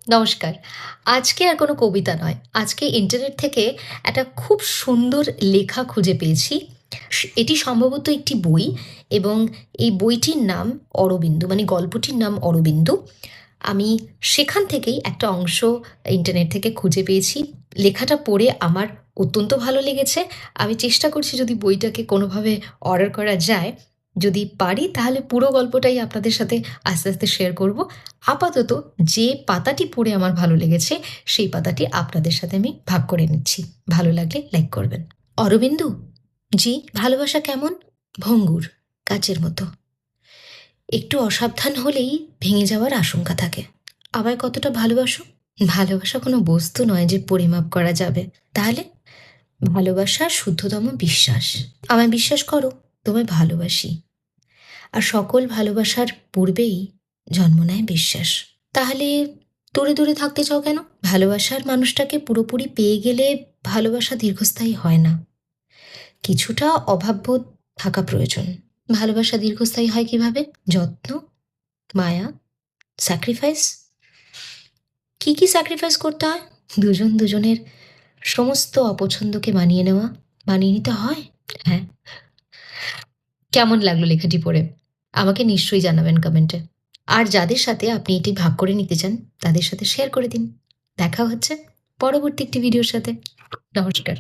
নমস্কার। আজকে আর কোনো কবিতা নয়। আজকে ইন্টারনেট থেকে একটা খুব সুন্দর লেখা খুঁজে পেয়েছি। এটি সম্ভবত একটি বই এবং এই বইটির নাম অরবিন্দু, মানে গল্পটির নাম অরবিন্দু। আমি সেখান থেকেই একটা অংশ ইন্টারনেট থেকে খুঁজে পেয়েছি। লেখাটা পড়ে আমার অত্যন্ত ভালো লেগেছে। আমি চেষ্টা করছি যদি বইটাকে কোনোভাবে অর্ডার করা যায়। যদি পারি তাহলে পুরো গল্পটাই আপনাদের সাথে আস্তে, আস্তে শেয়ার করব। আপাতত যে পাতাটি পড়ে আমার ভালো লেগেছে, সেই পাতাটি আপনাদের সাথে আমি ভাগ করে নিচ্ছি। ভালো লাগলে লাইক করবেন। অরবিন্দু, জি, ভালোবাসা কেমন? ভঙ্গুর, কাচের মতো। একটু অসাবধান হলেই ভেঙে যাওয়ার আশঙ্কা থাকে। আমায় কতটা ভালোবাসো? ভালোবাসা কোনো বস্তু নয় যে পরিমাপ করা যাবে। তাহলে? ভালোবাসা শুদ্ধতম বিশ্বাস। আমায় বিশ্বাস করো, তোমায় ভালোবাসি। আর সকল ভালোবাসার পূর্বেই জন্ম নেয় বিশ্বাস। তাহলে দূরে দূরে থাকতে চাও কেন? ভালোবাসার মানুষটাকে পুরোপুরি পেয়ে গেলে ভালোবাসা দীর্ঘস্থায়ী হয় না। কিছুটা অভাববোধ থাকা প্রয়োজন। ভালোবাসা দীর্ঘস্থায়ী হয় কিভাবে? যত্ন, মায়া, স্যাক্রিফাইস। কি কি স্যাক্রিফাইস করতে হয়? দুজন দুজনের সমস্ত অপছন্দকে মানিয়ে নেওয়া। মানিয়ে নিতে হয়? হ্যাঁ। কেমন লাগলো লেখাটি পড়ে? আমাকে নিশ্চয়ই জানাবেন কমেন্টে। আর যাদের সাথে আপনি এটি ভাগ করে নিতে চান, তাদের সাথে শেয়ার করে দিন। দেখা হচ্ছে পরবর্তী একটি ভিডিওর সাথে। নমস্কার।